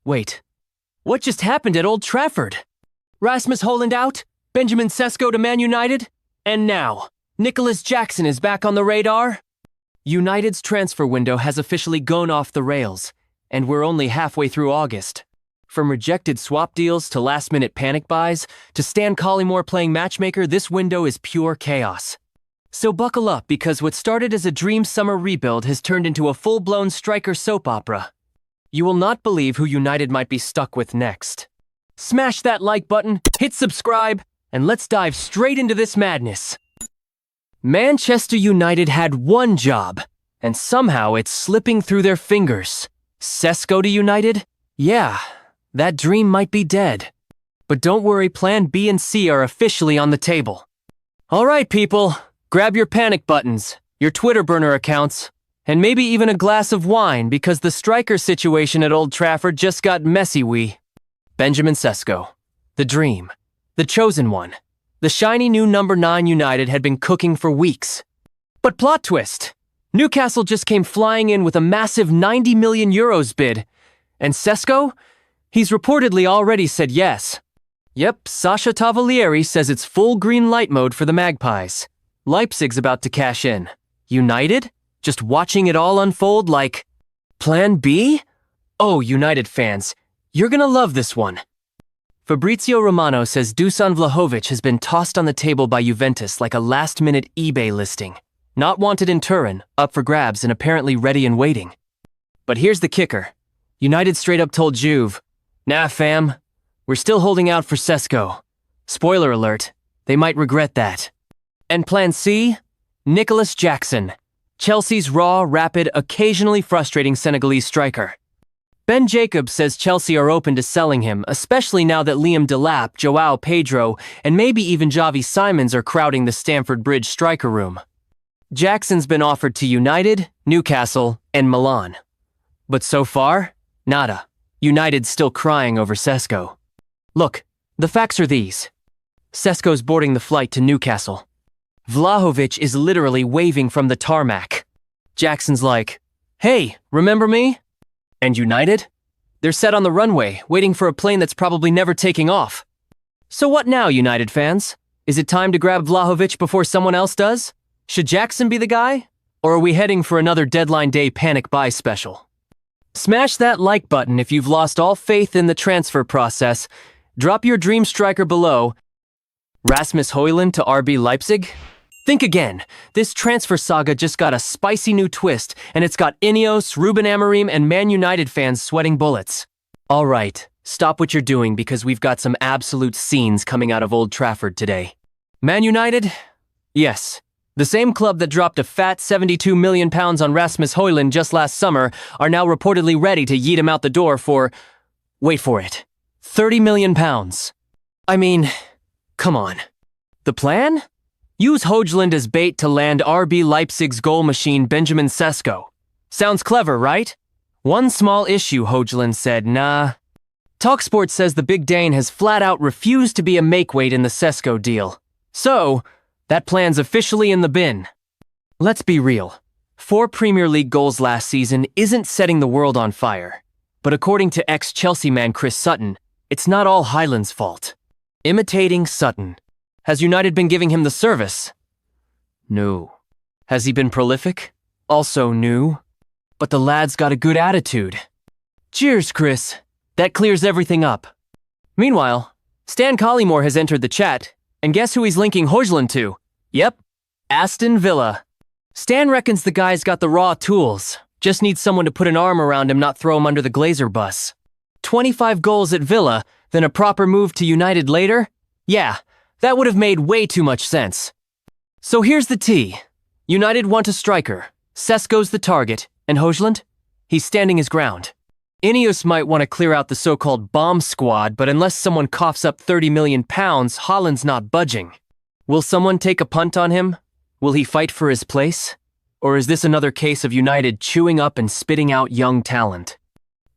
Wait, what just happened at Old Trafford? Rasmus Højlund out, Benjamin Sesko to Man United, and now, Nicolas Jackson is back on the radar? United's transfer window has officially gone off the rails, and we're only halfway through August. From rejected swap deals to last-minute panic buys, to Stan Collymore playing matchmaker, this window is pure chaos. So buckle up, because what started as a dream summer rebuild has turned into a full-blown striker soap opera. You will not believe who United might be stuck with next. Smash that like button, hit subscribe, and let's dive straight into this madness. Manchester United had one job, and somehow it's slipping through their fingers. Sesko to United? Yeah, that dream might be dead. But don't worry, Plan B and C are officially on the table. All right, people, grab your panic buttons, your Twitter burner accounts, and maybe even a glass of wine, because the striker situation at Old Trafford just got messy. Benjamin Sesko, the dream, the chosen one. The shiny new number 9 United had been cooking for weeks. But plot twist, Newcastle just came flying in with a massive 90 million euros bid. And Sesko? He's reportedly already said yes. Yep, Sasha Tavalieri says it's full green light mode for the Magpies. Leipzig's about to cash in. United? Just watching it all unfold like... Plan B? Oh, United fans, you're gonna love this one. Fabrizio Romano says Dusan Vlahović has been tossed on the table by Juventus like a last-minute eBay listing. Not wanted in Turin, up for grabs and apparently ready and waiting. But here's the kicker. United straight up told Juve, "Nah, fam, we're still holding out for Sesko." Spoiler alert, they might regret that. And Plan C? Nicolas Jackson, Chelsea's raw, rapid, occasionally frustrating Senegalese striker. Ben Jacobs says Chelsea are open to selling him, especially now that Liam Delap, Joao Pedro, and maybe even Xavi Simons are crowding the Stamford Bridge striker room. Jackson's been offered to United, Newcastle, and Milan. But so far, nada. United's still crying over Sesko. Look, the facts are these. Sesko's boarding the flight to Newcastle. Vlahović is literally waving from the tarmac. Jackson's like, "Hey, remember me?" And United? They're set on the runway, waiting for a plane that's probably never taking off. So what now, United fans? Is it time to grab Vlahović before someone else does? Should Jackson be the guy? Or are we heading for another Deadline Day panic buy special? Smash that like button if you've lost all faith in the transfer process. Drop your dream striker below. Rasmus Højlund to RB Leipzig? Think again. This transfer saga just got a spicy new twist, and it's got INEOS, Ruben Amorim, and Man United fans sweating bullets. All right, stop what you're doing because we've got some absolute scenes coming out of Old Trafford today. Man United? Yes. The same club that dropped a fat £72 million on Rasmus Højlund just last summer are now reportedly ready to yeet him out the door for, wait for it, £30 million. I mean, come on. The plan? Use Hojlund as bait to land RB Leipzig's goal machine Benjamin Sesko. Sounds clever, right? One small issue, Hojlund said, nah. TalkSport says the Big Dane has flat out refused to be a makeweight in the Sesko deal. So, that plan's officially in the bin. Let's be real. 4 Premier League goals last season isn't setting the world on fire. But according to ex-Chelsea man Chris Sutton, it's not all Højlund's fault. Imitating Sutton. Has United been giving him the service? No. Has he been prolific? Also no. But the lad's got a good attitude. Cheers, Chris. That clears everything up. Meanwhile, Stan Collymore has entered the chat, and guess who he's linking Hojlund to? Yep, Aston Villa. Stan reckons the guy's got the raw tools, just needs someone to put an arm around him, not throw him under the Glazer bus. 25 goals at Villa, then a proper move to United later? Yeah, that would have made way too much sense. So here's the tea. United want a striker, Sesko's the target, and Hojlund? He's standing his ground. INEOS might want to clear out the so-called bomb squad, but unless someone coughs up £30 million, Haaland's not budging. Will someone take a punt on him? Will he fight for his place? Or is this another case of United chewing up and spitting out young talent?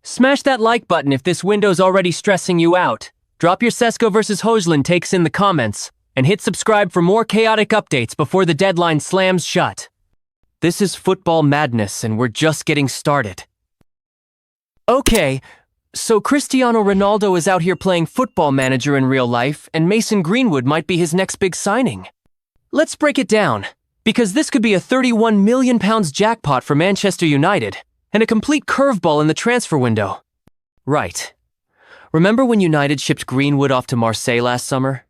Smash that like button if this window's already stressing you out. Drop your Sesko versus Hojlund takes in the comments, and hit subscribe for more chaotic updates before the deadline slams shut. This is football madness, and we're just getting started. Okay, So Cristiano Ronaldo is out here playing football manager in real life, and Mason Greenwood might be his next big signing. Let's break it down, because this could be a £31 million jackpot for Manchester United, and a complete curveball in the transfer window. Right. Remember when United shipped Greenwood off to Marseille last summer?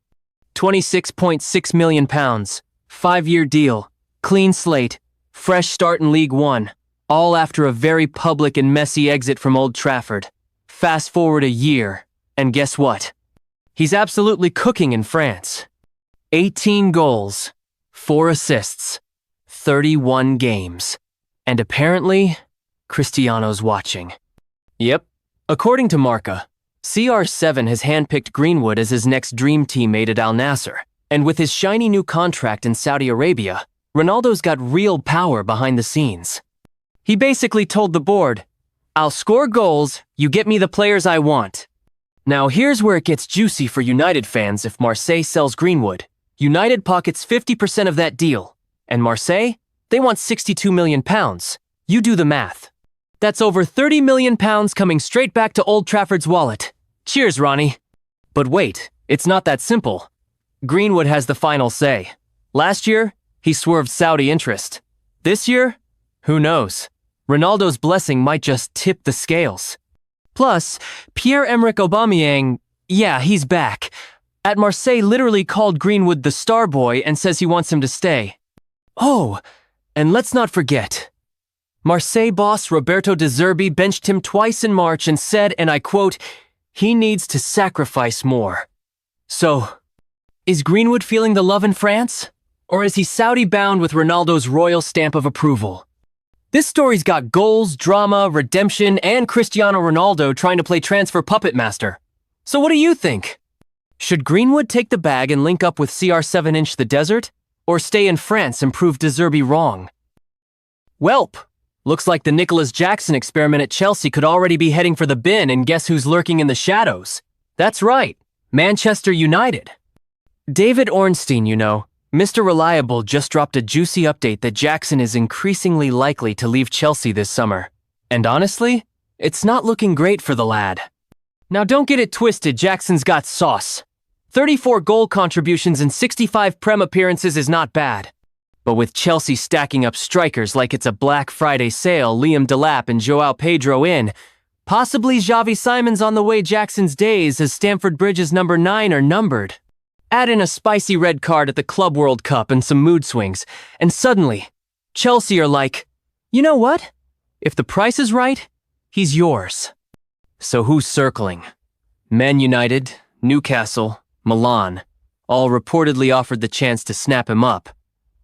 £26.6 million, 5-year deal, clean slate, fresh start in League One, all after a very public and messy exit from Old Trafford. Fast forward a year, and guess what? He's absolutely cooking in France. 18 goals, 4 assists, 31 games. And apparently, Cristiano's watching. Yep. According to Marca, CR7 has handpicked Greenwood as his next dream teammate at Al-Nassr. And with his shiny new contract in Saudi Arabia, Ronaldo's got real power behind the scenes. He basically told the board, "I'll score goals, you get me the players I want." Now here's where it gets juicy for United fans if Marseille sells Greenwood. United pockets 50% of that deal. And Marseille? They want £62 million. You do the math. That's over £30 million coming straight back to Old Trafford's wallet. Cheers, Ronnie. But wait, it's not that simple. Greenwood has the final say. Last year, he swerved Saudi interest. This year? Who knows? Ronaldo's blessing might just tip the scales. Plus, Pierre-Emerick Aubameyang, yeah, he's back. At Marseille literally called Greenwood the star boy and says he wants him to stay. Oh, and let's not forget, Marseille boss Roberto De Zerbi benched him twice in March and said, and I quote, he needs to sacrifice more. So, is Greenwood feeling the love in France? Or is he Saudi-bound with Ronaldo's royal stamp of approval? This story's got goals, drama, redemption, and Cristiano Ronaldo trying to play transfer puppet master. So what do you think? Should Greenwood take the bag and link up with CR7 the Desert? Or stay in France and prove De Zerbi wrong? Welp, looks like the Nicolas Jackson experiment at Chelsea could already be heading for the bin, and guess who's lurking in the shadows? That's right, Manchester United. David Ornstein, Mr. Reliable just dropped a juicy update that Jackson is increasingly likely to leave Chelsea this summer. And honestly, it's not looking great for the lad. Now don't get it twisted, Jackson's got sauce. 34 goal contributions and 65 Prem appearances is not bad. But with Chelsea stacking up strikers like it's a Black Friday sale, Liam Delap and Joao Pedro in, possibly Xavi Simons on the way, Jackson's days as Stamford Bridge's number 9 are numbered. Add in a spicy red card at the Club World Cup and some mood swings, and suddenly, Chelsea are like, you know what? If the price is right, he's yours. So who's circling? Man United, Newcastle, Milan, all reportedly offered the chance to snap him up.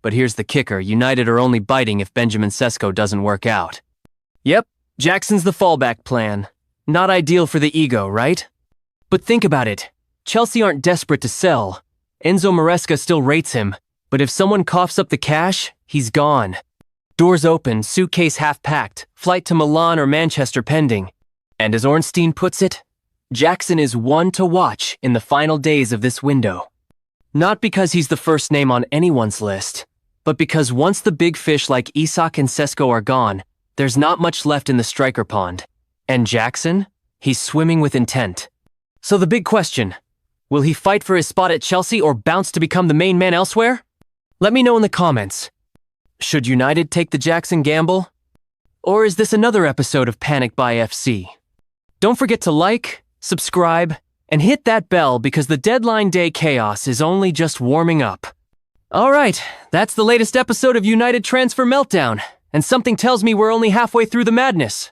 But here's the kicker, United are only biting if Benjamin Sesko doesn't work out. Yep, Jackson's the fallback plan. Not ideal for the ego, right? But think about it. Chelsea aren't desperate to sell. Enzo Maresca still rates him, but if someone coughs up the cash, he's gone. Doors open, suitcase half-packed, flight to Milan or Manchester pending. And as Ornstein puts it, Jackson is one to watch in the final days of this window. Not because he's the first name on anyone's list, but because once the big fish like Isak and Sesko are gone, there's not much left in the striker pond. And Jackson? He's swimming with intent. So the big question, will he fight for his spot at Chelsea or bounce to become the main man elsewhere? Let me know in the comments. Should United take the Jackson gamble? Or is this another episode of Panic by FC? Don't forget to like, subscribe, and hit that bell because the deadline day chaos is only just warming up. Alright, that's the latest episode of United Transfer Meltdown, and something tells me we're only halfway through the madness.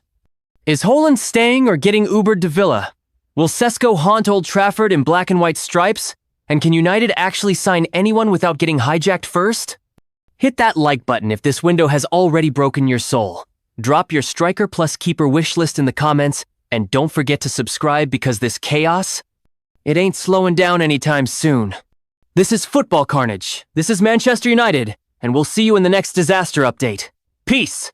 Is Højlund staying or getting Ubered to Villa? Will Sesko haunt Old Trafford in black and white stripes? And can United actually sign anyone without getting hijacked first? Hit that like button if this window has already broken your soul. Drop your striker plus keeper wish list in the comments, and don't forget to subscribe because this chaos, it ain't slowing down anytime soon. This is Football Carnage, this is Manchester United, and we'll see you in the next disaster update. Peace!